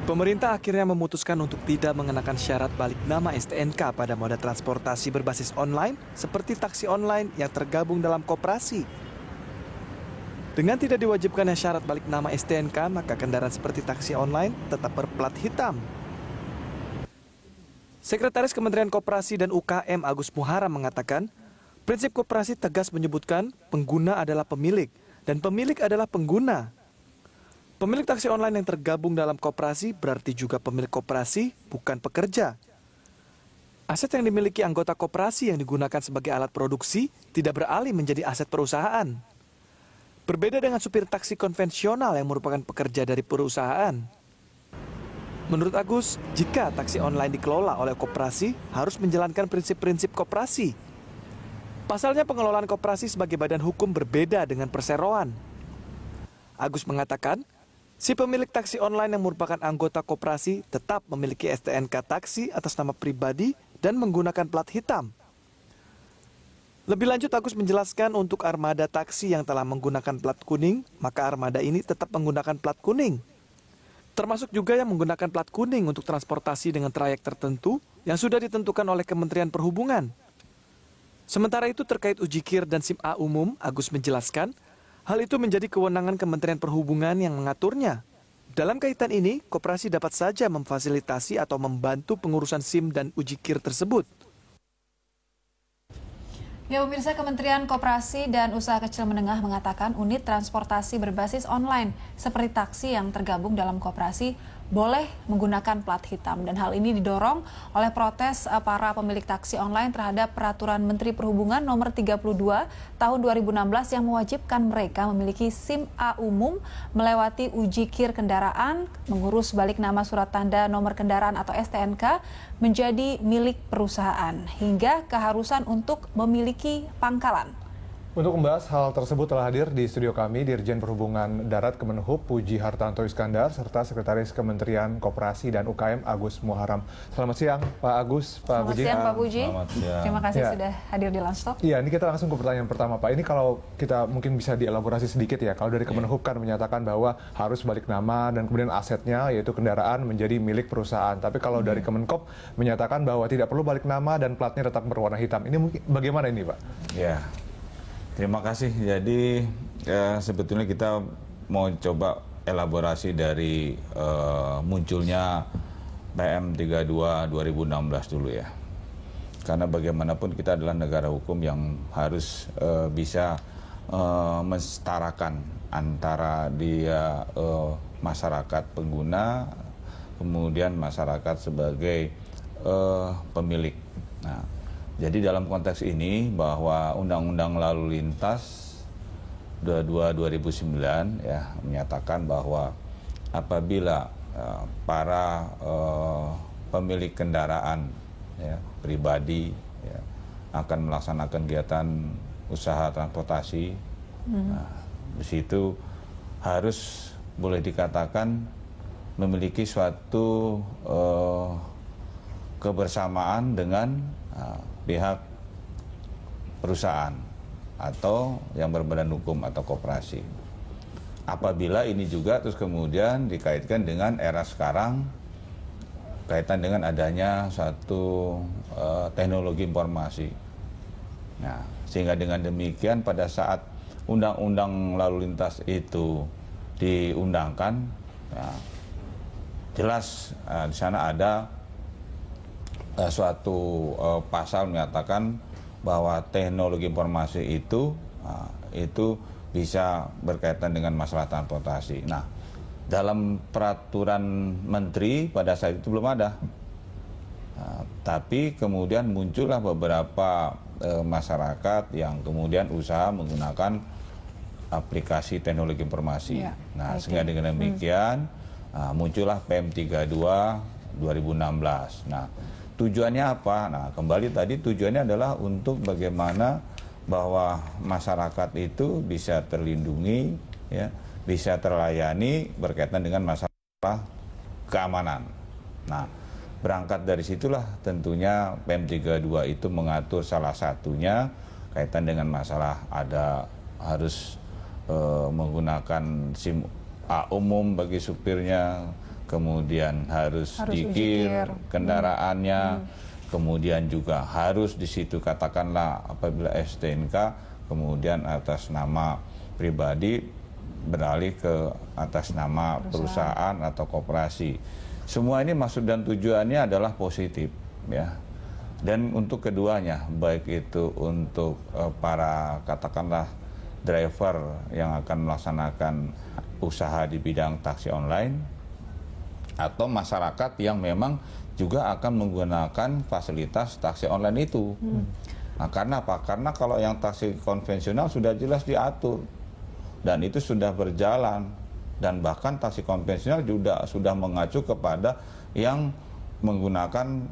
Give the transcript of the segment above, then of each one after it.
Pemerintah akhirnya memutuskan untuk tidak mengenakan syarat balik nama STNK pada moda transportasi berbasis online seperti taksi online yang tergabung dalam koperasi. Dengan tidak diwajibkannya syarat balik nama STNK, maka kendaraan seperti taksi online tetap berplat hitam. Sekretaris Kementerian Koperasi dan UKM Agus Muharam mengatakan, prinsip koperasi tegas menyebutkan pengguna adalah pemilik dan pemilik adalah pengguna. Pemilik taksi online yang tergabung dalam koperasi berarti juga pemilik koperasi, bukan pekerja. Aset yang dimiliki anggota koperasi yang digunakan sebagai alat produksi tidak beralih menjadi aset perusahaan. Berbeda dengan supir taksi konvensional yang merupakan pekerja dari perusahaan. Menurut Agus, jika taksi online dikelola oleh koperasi, harus menjalankan prinsip-prinsip koperasi. Pasalnya pengelolaan koperasi sebagai badan hukum berbeda dengan perseroan. Agus mengatakan, si pemilik taksi online yang merupakan anggota koperasi tetap memiliki STNK taksi atas nama pribadi dan menggunakan plat hitam. Lebih lanjut, Agus menjelaskan untuk armada taksi yang telah menggunakan plat kuning, maka armada ini tetap menggunakan plat kuning. Termasuk juga yang menggunakan plat kuning untuk transportasi dengan trayek tertentu yang sudah ditentukan oleh Kementerian Perhubungan. Sementara itu terkait ujikir dan SIM A umum, Agus menjelaskan, hal itu menjadi kewenangan Kementerian Perhubungan yang mengaturnya. Dalam kaitan ini, koperasi dapat saja memfasilitasi atau membantu pengurusan SIM dan ujikir tersebut. Ya, pemirsa, Kementerian Koperasi dan Usaha Kecil Menengah mengatakan unit transportasi berbasis online seperti taksi yang tergabung dalam koperasi boleh menggunakan plat hitam. Dan hal ini didorong oleh protes para pemilik taksi online terhadap Peraturan Menteri Perhubungan Nomor 32 Tahun 2016 yang mewajibkan mereka memiliki SIM A umum, melewati uji kir kendaraan, mengurus balik nama surat tanda nomor kendaraan atau STNK menjadi milik perusahaan, hingga keharusan untuk memiliki pangkalan. Untuk membahas hal tersebut telah hadir di studio kami Dirjen Perhubungan Darat Kemenhub Puji Hartanto Iskandar serta Sekretaris Kementerian Koperasi dan UKM Agus Muharam. Selamat siang Pak Agus, Pak Puji. Selamat siang Pak Puji. Terima kasih sudah hadir di Lunch Talk. Iya, ini kita langsung ke pertanyaan pertama Pak. Ini kalau kita mungkin bisa dielaborasi sedikit ya. Kalau dari Kemenhub kan menyatakan bahwa harus balik nama dan kemudian asetnya yaitu kendaraan menjadi milik perusahaan. Tapi kalau dari Kemenkop menyatakan bahwa tidak perlu balik nama dan platnya tetap berwarna hitam. Ini mungkin bagaimana ini Pak? Ya. Terima kasih. Jadi sebetulnya kita mau coba elaborasi dari munculnya PM 32 2016 dulu ya. Karena bagaimanapun kita adalah negara hukum yang harus bisa mensetarakan antara dia masyarakat pengguna, kemudian masyarakat sebagai pemilik. Nah, jadi dalam konteks ini bahwa Undang-Undang Lalu Lintas 22/2009 ya menyatakan bahwa apabila para pemilik kendaraan ya, pribadi ya, akan melaksanakan kegiatan usaha transportasi, nah, di situ harus boleh dikatakan memiliki suatu kebersamaan dengan pihak perusahaan atau yang berbadan hukum atau koperasi. Apabila ini juga terus kemudian dikaitkan dengan era sekarang, kaitan dengan adanya satu teknologi informasi. Nah, sehingga dengan demikian pada saat Undang-Undang Lalu Lintas itu diundangkan, ya, jelas di sana ada suatu pasal menyatakan bahwa teknologi informasi itu bisa berkaitan dengan masalah transportasi. Nah, dalam peraturan menteri pada saat itu belum ada. Nah, tapi kemudian muncullah beberapa masyarakat yang kemudian usaha menggunakan aplikasi teknologi informasi. Ya, nah, sehingga dengan demikian muncullah PM 32 2016. Nah, tujuannya apa? Nah, kembali tadi tujuannya adalah untuk bagaimana bahwa masyarakat itu bisa terlindungi, ya, bisa terlayani berkaitan dengan masalah keamanan. Nah, berangkat dari situlah tentunya PM 32 itu mengatur salah satunya kaitan dengan masalah ada harus menggunakan SIM A umum bagi supirnya, kemudian harus uji dikir kir. kendaraannya, kemudian juga harus di situ katakanlah apabila STNK kemudian atas nama pribadi beralih ke atas nama perusahaan atau koperasi. Semua ini maksud dan tujuannya adalah positif, ya. Dan untuk keduanya, baik itu untuk para katakanlah driver yang akan melaksanakan usaha di bidang taksi online, atau masyarakat yang memang juga akan menggunakan fasilitas taksi online itu. Nah, karena apa? Karena kalau yang taksi konvensional sudah jelas diatur dan itu sudah berjalan, dan bahkan taksi konvensional juga sudah mengacu kepada yang menggunakan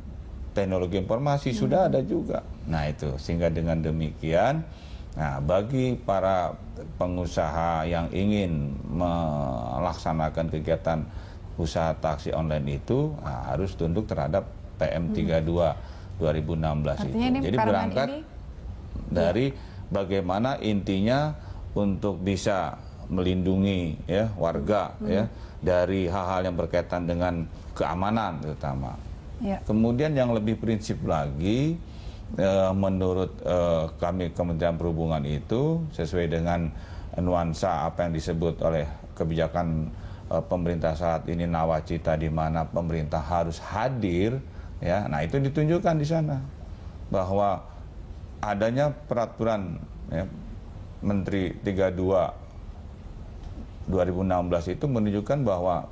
teknologi informasi, sudah ada juga. Nah itu, sehingga dengan demikian, nah bagi para pengusaha yang ingin melaksanakan kegiatan usaha taksi online itu, nah, harus tunduk terhadap PM 32 2016 Artinya itu. ini Jadi berangkat dari bagaimana intinya untuk bisa melindungi ya warga ya dari hal-hal yang berkaitan dengan keamanan terutama. Ya. Kemudian yang lebih prinsip lagi, menurut kami Kementerian Perhubungan itu sesuai dengan nuansa apa yang disebut oleh kebijakan pemerintah saat ini nawacita, di mana pemerintah harus hadir, ya. Nah itu ditunjukkan di sana bahwa adanya peraturan ya, Menteri 32 2016 itu menunjukkan bahwa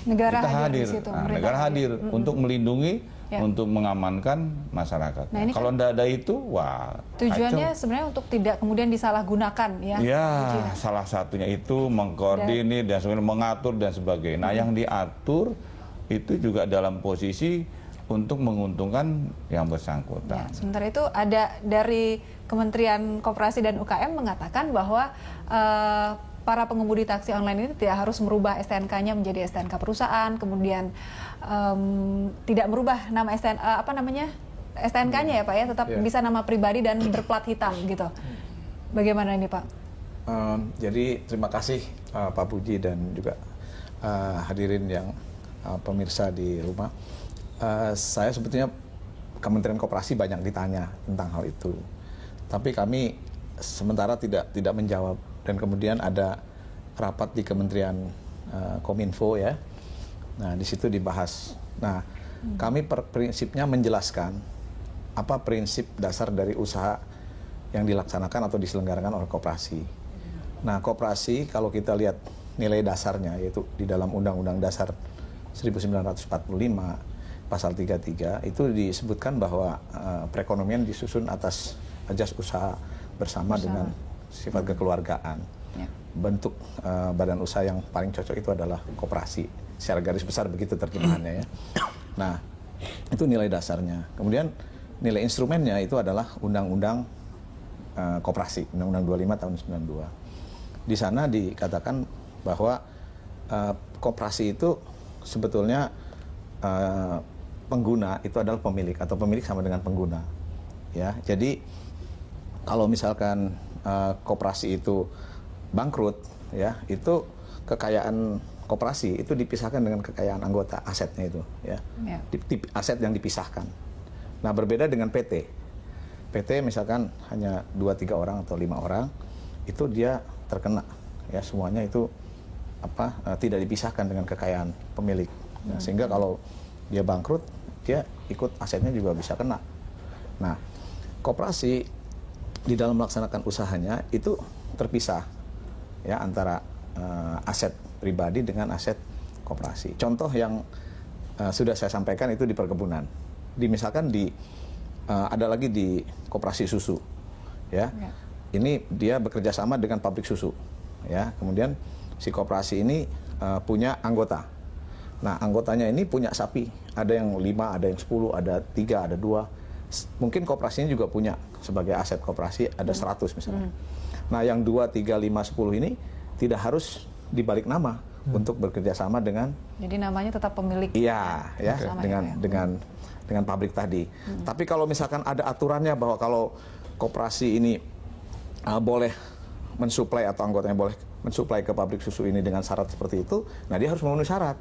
negara kita hadir, di situ, negara hadir untuk melindungi, untuk mengamankan masyarakat. Nah, ini kalau tidak ada itu, wah tujuannya kacau. sebenarnya untuk tidak kemudian disalahgunakan, ya. Ya, salah satunya itu mengkoordinir dan sebenarnya mengatur dan sebagainya. Nah, yang diatur itu juga dalam posisi untuk menguntungkan yang bersangkutan. Ya, sementara itu ada dari Kementerian Koperasi dan UKM mengatakan bahwa para pengemudi taksi online ini tidak harus merubah STNK-nya menjadi STNK perusahaan, kemudian tidak merubah nama STNK-nya ya Pak ya, tetap bisa nama pribadi dan berplat hitam gitu. Bagaimana ini Pak? Jadi terima kasih Pak Puji dan juga hadirin yang pemirsa di rumah. Saya sebetulnya Kementerian Koperasi banyak ditanya tentang hal itu, tapi kami sementara tidak menjawab. Dan kemudian ada rapat di Kementerian Kominfo ya. Nah di situ dibahas. Nah kami prinsipnya menjelaskan apa prinsip dasar dari usaha yang dilaksanakan atau diselenggarakan oleh koperasi. Nah koperasi kalau kita lihat nilai dasarnya, yaitu di dalam Undang-Undang Dasar 1945 pasal 33 itu disebutkan bahwa perekonomian disusun atas ajas usaha bersama dengan sifat kekeluargaan. Ya. Bentuk badan usaha yang paling cocok itu adalah koperasi. Secara garis besar begitu terjemahannya ya. Nah, itu nilai dasarnya. Kemudian nilai instrumennya itu adalah Undang-Undang Koperasi, Undang-Undang 25 tahun 92. Di sana dikatakan bahwa koperasi itu sebetulnya pengguna itu adalah pemilik, atau pemilik sama dengan pengguna. Ya, jadi kalau misalkan koperasi itu bangkrut, ya itu kekayaan koperasi itu dipisahkan dengan kekayaan anggota, asetnya itu, ya, aset yang dipisahkan. Nah berbeda dengan PT. PT misalkan hanya 2-3 orang atau 5 orang, itu dia terkena, ya semuanya itu tidak dipisahkan dengan kekayaan pemilik. Nah, sehingga kalau dia bangkrut, dia ikut asetnya juga bisa kena. Nah koperasi di dalam melaksanakan usahanya itu terpisah ya antara aset pribadi dengan aset koperasi. Contoh yang sudah saya sampaikan itu di perkebunan. Misalkan ada lagi di koperasi susu ya. Ini dia bekerja sama dengan pabrik susu ya. Kemudian si koperasi ini punya anggota. Nah, anggotanya ini punya sapi. Ada yang 5, ada yang 10, ada 3, ada 2. Mungkin koperasinya juga punya sebagai aset koperasi ada 100 misalnya. Nah yang 2, 3, 5, 10 ini tidak harus dibalik nama untuk bekerja sama dengan. Jadi namanya tetap pemilik. Iya ya, dengan pabrik tadi. Tapi kalau misalkan ada aturannya bahwa kalau koperasi ini boleh mensuplai atau anggotanya boleh mensuplai ke pabrik susu ini dengan syarat seperti itu, nah dia harus memenuhi syarat.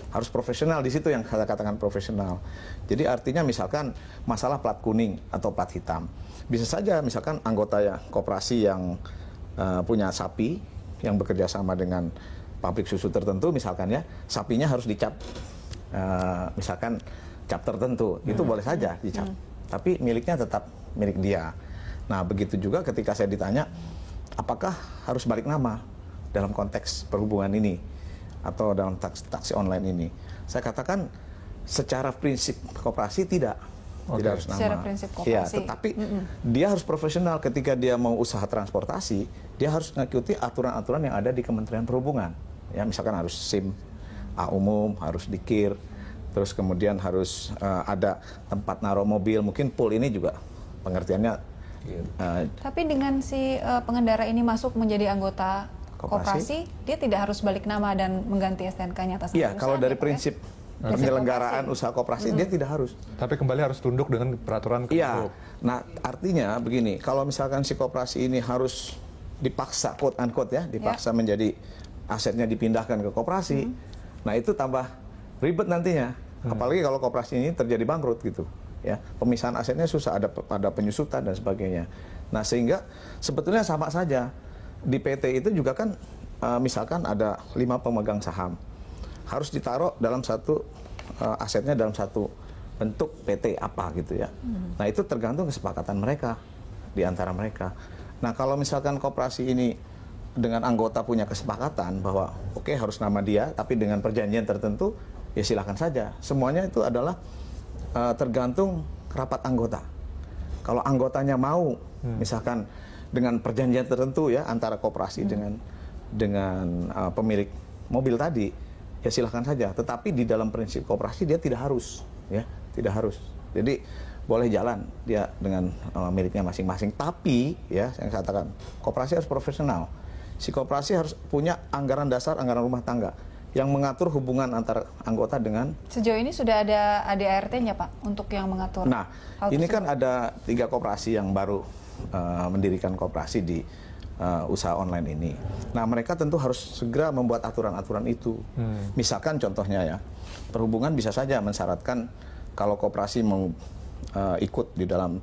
harus profesional, di situ yang saya katakan profesional. Jadi artinya misalkan masalah plat kuning atau plat hitam, bisa saja misalkan anggota ya koperasi yang punya sapi yang bekerja sama dengan pabrik susu tertentu misalkan ya, sapinya harus dicap misalkan cap tertentu, itu boleh saja dicap, tapi miliknya tetap milik dia. Nah begitu juga ketika saya ditanya apakah harus balik nama dalam konteks perhubungan ini atau dalam taksi online ini, saya katakan secara prinsip koperasi tidak harus nama. Secara prinsip koperasi. Ya, tetapi dia harus profesional ketika dia mau usaha transportasi, dia harus mengikuti aturan-aturan yang ada di Kementerian Perhubungan. Ya, misalkan harus SIM A umum, harus dikir, terus kemudian harus ada tempat naruh mobil, mungkin pool ini juga pengertiannya. Tapi dengan si pengendara ini masuk menjadi anggota koperasi, dia tidak harus balik nama dan mengganti STNK-nya atas nama Iya, usaha, kalau dari gitu, prinsip penyelenggaraan usaha koperasi dia tidak harus. Tapi kembali harus tunduk dengan peraturan Iya. Kemenhub. Nah, artinya begini, kalau misalkan si koperasi ini harus dipaksa quote unquote ya, dipaksa menjadi asetnya dipindahkan ke koperasi. Nah, itu tambah ribet nantinya. Apalagi kalau koperasi ini terjadi bangkrut gitu. Ya, pemisahan asetnya susah, ada penyusutan dan sebagainya. Nah, sehingga sebetulnya sama saja. Di PT itu juga kan misalkan ada 5 pemegang saham. Harus ditaruh dalam satu asetnya dalam satu bentuk PT apa gitu ya. Nah, itu tergantung kesepakatan mereka di antara mereka. Nah, kalau misalkan koperasi ini dengan anggota punya kesepakatan bahwa oke, harus nama dia tapi dengan perjanjian tertentu, ya silakan saja. Semuanya itu adalah tergantung rapat anggota. Kalau anggotanya mau misalkan dengan perjanjian tertentu ya antara koperasi dengan pemilik mobil tadi, ya silahkan saja. Tetapi di dalam prinsip koperasi dia tidak harus, ya tidak harus. Jadi boleh jalan dia dengan miliknya masing-masing. Tapi ya yang saya katakan koperasi harus profesional. Si koperasi harus punya anggaran dasar, anggaran rumah tangga yang mengatur hubungan antara anggota dengan. Sejauh ini sudah ada ADART-nya Pak untuk yang mengatur. Nah, ini kan ada 3 koperasi yang baru mendirikan koperasi di usaha online ini. Nah, mereka tentu harus segera membuat aturan-aturan itu. Misalkan contohnya ya, perhubungan bisa saja mensyaratkan kalau koperasi mau ikut di dalam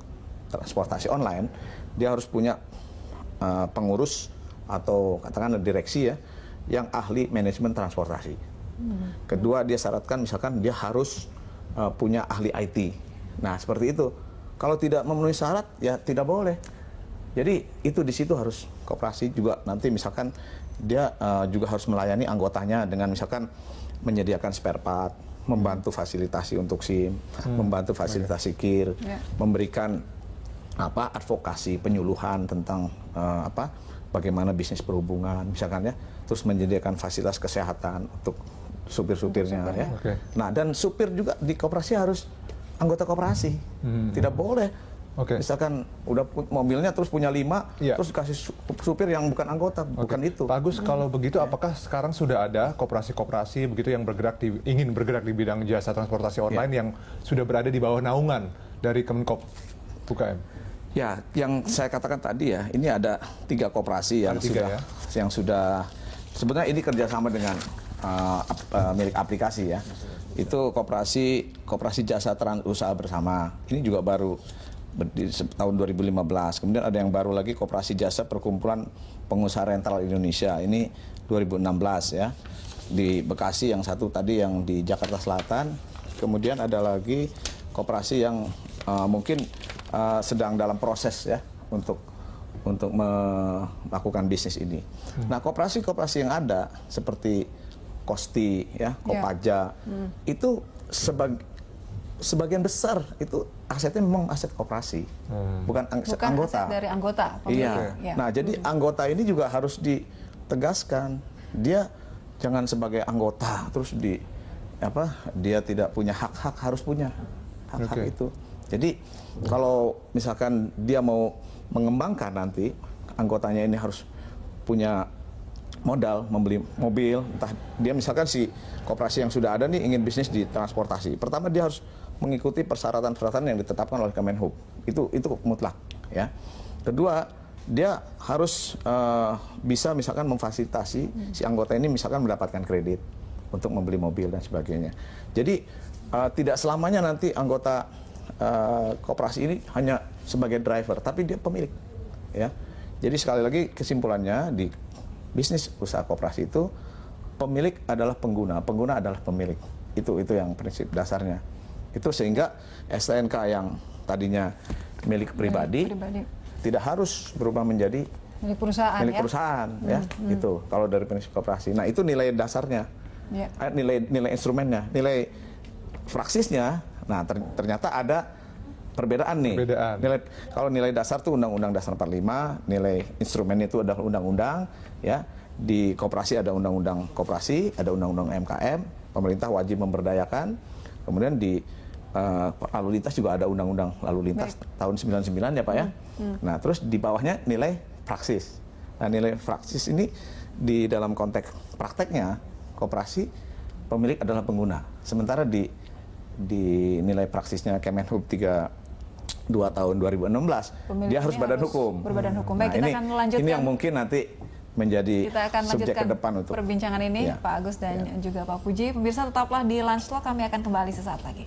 transportasi online, dia harus punya pengurus atau katakanlah direksi ya, yang ahli manajemen transportasi. Kedua, dia syaratkan misalkan dia harus punya ahli IT. Nah, seperti itu. Kalau tidak memenuhi syarat, ya tidak boleh. Jadi itu di situ harus koperasi juga nanti misalkan dia juga harus melayani anggotanya dengan misalkan menyediakan spare part, membantu fasilitasi untuk SIM, membantu fasilitasi KIR, memberikan advokasi penyuluhan tentang bagaimana bisnis perhubungan misalkan ya, terus menyediakan fasilitas kesehatan untuk supir-supirnya ya. Nah, dan supir juga di koperasi harus anggota koperasi, tidak boleh. Misalkan udah mobilnya terus punya 5, terus dikasih supir yang bukan anggota, bukan itu. Pak Agus, kalau begitu apakah sekarang sudah ada koperasi-koperasi begitu yang ingin bergerak di bidang jasa transportasi online yang sudah berada di bawah naungan dari Kemenkop UKM? Ya, yang saya katakan tadi ya, ini ada 3 koperasi yang sudah sebenarnya ini kerjasama dengan milik aplikasi ya. Itu koperasi jasa usaha bersama. Ini juga baru di tahun 2015. Kemudian ada yang baru lagi koperasi jasa perkumpulan pengusaha rental Indonesia. Ini 2016 ya. Di Bekasi yang satu tadi yang di Jakarta Selatan. Kemudian ada lagi koperasi yang mungkin sedang dalam proses ya untuk melakukan bisnis ini. Nah, koperasi-koperasi yang ada seperti Kosti ya, Kopaja itu sebagian besar itu asetnya memang aset koperasi, bukan anggota. Aset dari anggota. Iya. Nah, jadi anggota ini juga harus ditegaskan, dia jangan sebagai anggota terus dia tidak punya hak-hak, harus punya hak-hak itu. Jadi kalau misalkan dia mau mengembangkan nanti anggotanya ini harus punya modal membeli mobil, entah dia misalkan si koperasi yang sudah ada nih ingin bisnis di transportasi. Pertama dia harus mengikuti persyaratan-persyaratan yang ditetapkan oleh Kemenhub. Itu mutlak ya. Kedua, dia harus bisa misalkan memfasilitasi si anggota ini misalkan mendapatkan kredit untuk membeli mobil dan sebagainya. Jadi tidak selamanya nanti anggota koperasi ini hanya sebagai driver, tapi dia pemilik. Ya, jadi sekali lagi kesimpulannya di bisnis usaha koperasi itu pemilik adalah pengguna, pengguna adalah pemilik. Itu yang prinsip dasarnya. Itu sehingga STNK yang tadinya milik pribadi tidak harus berubah menjadi milik perusahaan. Milik perusahaan, ya. Itu kalau dari prinsip koperasi. Nah, itu nilai dasarnya. Ya. Nilai instrumennya, nilai fraksisnya. Nah, ternyata ada perbedaan nih. Kalau nilai dasar tuh Undang-Undang Dasar 45, nilai instrumen itu adalah undang-undang, ya. Di koperasi ada Undang-Undang Koperasi, ada Undang-Undang MKM, pemerintah wajib memberdayakan. Kemudian di lalu lintas juga ada Undang-Undang Lalu Lintas tahun 99 ya Pak ya. Nah, terus di bawahnya nilai praksis. Nah, nilai praksis ini di dalam konteks prakteknya koperasi pemilik adalah pengguna. Sementara di nilai praksisnya Kemenhub 32 tahun 2016 dia harus badan hukum. Berbadan hukum. Baik, nah, kita akan melanjutkan. Ini yang mungkin nanti menjadi kita akan subjek lanjutkan ke depan untuk perbincangan ini, Pak Agus dan juga Pak Puji. Pemirsa tetaplah di Lunch Talk, kami akan kembali sesaat lagi.